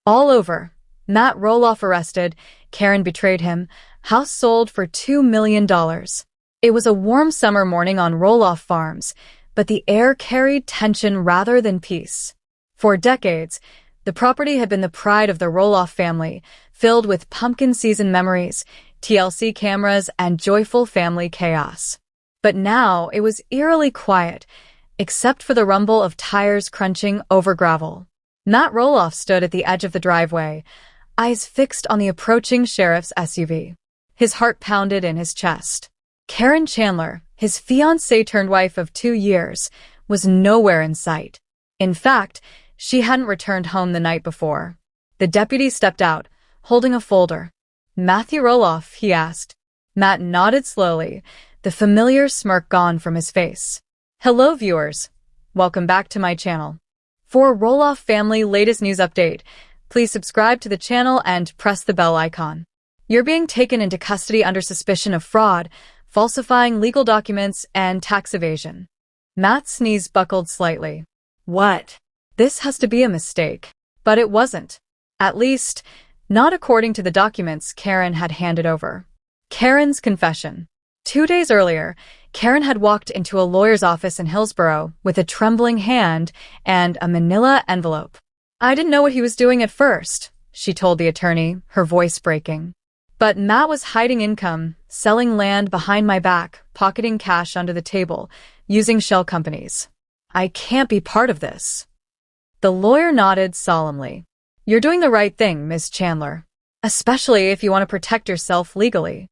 All over. Matt Roloff arrested. Caryn betrayed him. House sold for $2 million. It was a warm summer morning on Roloff Farms, but the air carried tension rather than peace. For decades, the property had been the pride of the Roloff family, filled with pumpkin season memories, TLC cameras, and joyful family chaos. But now it was eerily quiet, except for the rumble of tires crunching over gravel. Matt Roloff stood at the edge of the driveway, eyes fixed on the approaching sheriff's SUV. His heart pounded in his chest. Caryn Chandler, his fiancée-turned-wife of 2 years, was nowhere in sight. In fact, she hadn't returned home the night before. The deputy stepped out, holding a folder. "Matthew Roloff?" he asked. Matt nodded slowly, the familiar smirk gone from his face. "Hello, viewers. Welcome back to my channel. For Roloff family latest news update, please subscribe to the channel and press the bell icon. You're being taken into custody under suspicion of fraud, falsifying legal documents, and tax evasion." Matt's sneeze buckled slightly. What? This has to be a mistake. But it wasn't. At least, not according to the documents Caryn had handed over. Caryn's confession. 2 days earlier, Caryn had walked into a lawyer's office in Hillsborough with a trembling hand and a manila envelope. "I didn't know what he was doing at first," she told the attorney, her voice breaking. "But Matt was hiding income, selling land behind my back, pocketing cash under the table, using shell companies. I can't be part of this." The lawyer nodded solemnly. "You're doing the right thing, Ms. Chandler, especially if you want to protect yourself legally."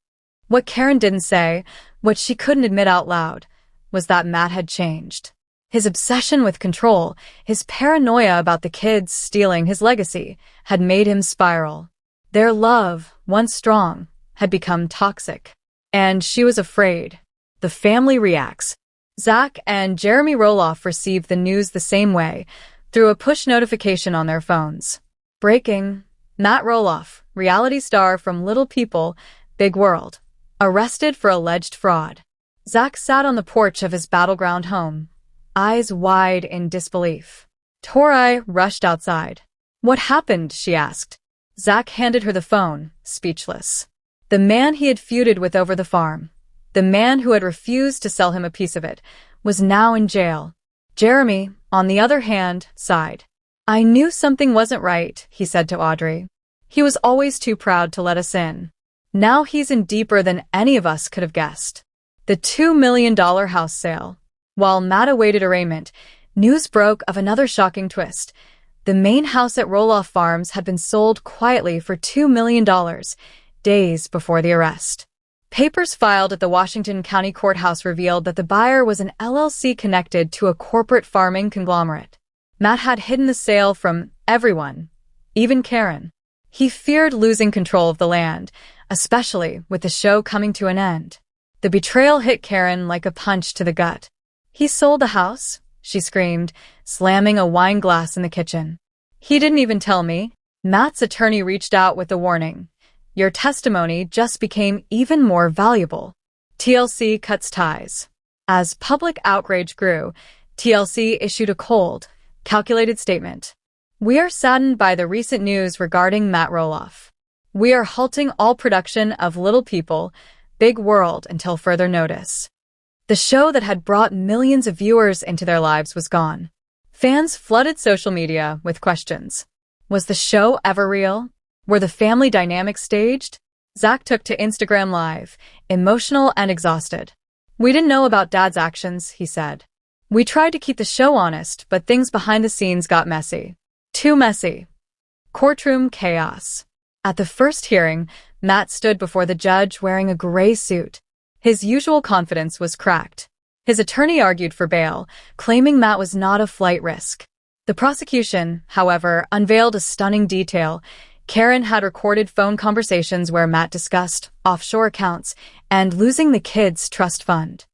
What Caryn didn't say, what she couldn't admit out loud, was that Matt had changed. His obsession with control, his paranoia about the kids stealing his legacy, had made him spiral. Their love, once strong, had become toxic. And she was afraid. The family reacts. Zach and Jeremy Roloff received the news the same way, through a push notification on their phones. Breaking: Matt Roloff, reality star from Little People, Big World, arrested for alleged fraud. Zach sat on the porch of his battleground home, eyes wide in disbelief. Tori rushed outside. "What happened?" she asked. Zach handed her the phone, speechless. The man he had feuded with over the farm, the man who had refused to sell him a piece of it, was now in jail. Jeremy, on the other hand, sighed. "I knew something wasn't right," he said to Audrey. "He was always too proud to let us in. Now he's in deeper than any of us could have guessed." The $2 million house sale. While Matt awaited arraignment, news broke of another shocking twist. The main house at Roloff Farms had been sold quietly for $2 million, days before the arrest. Papers filed at the Washington County Courthouse revealed that the buyer was an LLC connected to a corporate farming conglomerate. Matt had hidden the sale from everyone, even Caryn. He feared losing control of the land, especially with the show coming to an end. The betrayal hit Caryn like a punch to the gut. "He sold the house?" she screamed, slamming a wine glass in the kitchen. "He didn't even tell me." Matt's attorney reached out with a warning. "Your testimony just became even more valuable." TLC Cuts Ties. As public outrage grew, TLC issued a cold, calculated statement. "We are saddened by the recent news regarding Matt Roloff. We are halting all production of Little People, Big World until further notice." The show that had brought millions of viewers into their lives was gone. Fans flooded social media with questions. Was the show ever real? Were the family dynamics staged? Zach took to Instagram Live, emotional and exhausted. "We didn't know about Dad's actions," he said. "We tried to keep the show honest, but things behind the scenes got messy. Too messy." Courtroom chaos. At the first hearing, Matt stood before the judge wearing a gray suit. His usual confidence was cracked. His attorney argued for bail, claiming Matt was not a flight risk. The prosecution, however, unveiled a stunning detail. Caryn had recorded phone conversations where Matt discussed offshore accounts and losing the kids' trust fund.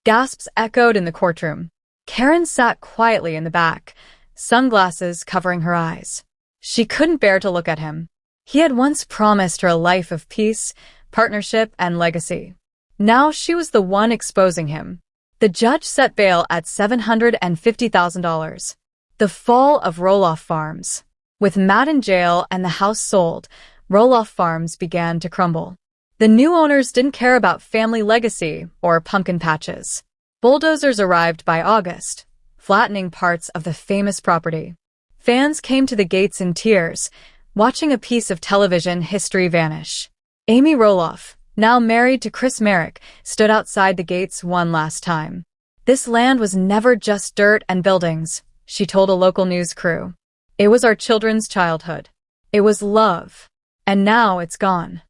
Gasps echoed in the courtroom. Caryn sat quietly in the back, sunglasses covering her eyes. She couldn't bear to look at him. He had once promised her a life of peace, partnership, and legacy. Now she was the one exposing him. The judge set bail at $750,000. The fall of Roloff Farms. With Matt in jail and the house sold, Roloff farms began to crumble. The new owners didn't care about family legacy or pumpkin patches. Bulldozers arrived by August, flattening parts of the famous property. Fans came to the gates in tears, watching a piece of television history vanish. Amy Roloff, now married to Chris Merrick, stood outside the gates one last time. "This land was never just dirt and buildings," she told a local news crew. "It was our children's childhood. It was love. And now it's gone."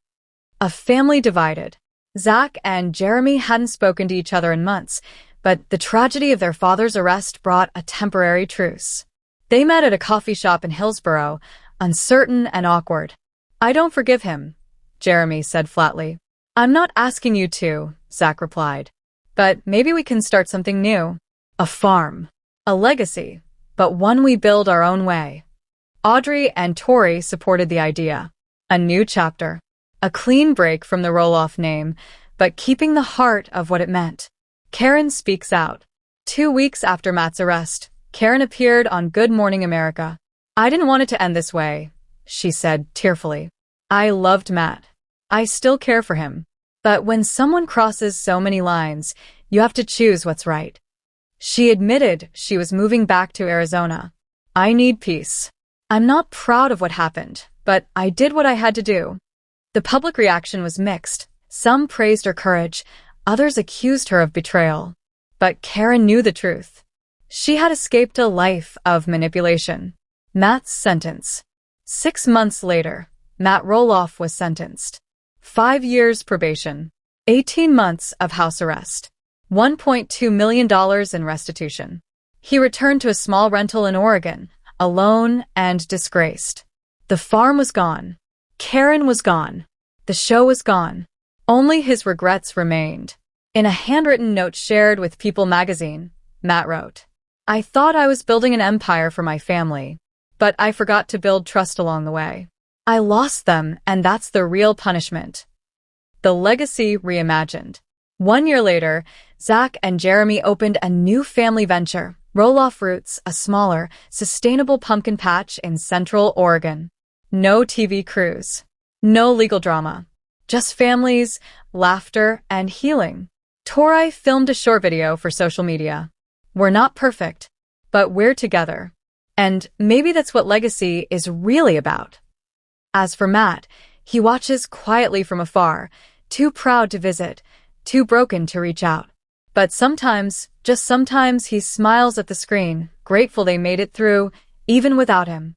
A family divided. Zach and Jeremy hadn't spoken to each other in months, but the tragedy of their father's arrest brought a temporary truce. They met at a coffee shop in Hillsborough, uncertain and awkward. "I don't forgive him," Jeremy said flatly. "I'm not asking you to," Zach replied. "But maybe we can start something new. A farm. A legacy, but one we build our own way." Audrey and Tori supported the idea. A new chapter. A clean break from the Roloff name, but keeping the heart of what it meant. Caryn speaks out. 2 weeks after Matt's arrest, Caryn appeared on Good Morning America. "I didn't want it to end this way," she said tearfully. "I loved Matt. I still care for him. But when someone crosses so many lines, you have to choose what's right." She admitted she was moving back to Arizona. "I need peace. I'm not proud of what happened, but I did what I had to do." The public reaction was mixed. Some praised her courage, others accused her of betrayal. But Caryn knew the truth. She had escaped a life of manipulation. Matt's sentence. 6 months later, Matt Roloff was sentenced. 5 years probation. 18 months of house arrest. $1.2 million in restitution. He returned to a small rental in Oregon, alone and disgraced. The farm was gone. Caryn was gone. The show was gone. Only his regrets remained. In a handwritten note shared with People magazine, Matt wrote, "I thought I was building an empire for my family, but I forgot to build trust along the way. I lost them, and that's the real punishment." The legacy reimagined. 1 year later, Zach and Jeremy opened a new family venture, Roloff Roots, a smaller, sustainable pumpkin patch in Central Oregon. No TV crews. No legal drama. Just families, laughter, and healing. Tori filmed a short video for social media. "We're not perfect, but we're together." And maybe that's what legacy is really about. As for Matt, he watches quietly from afar, too proud to visit, too broken to reach out. But sometimes, just sometimes, he smiles at the screen, grateful they made it through, even without him.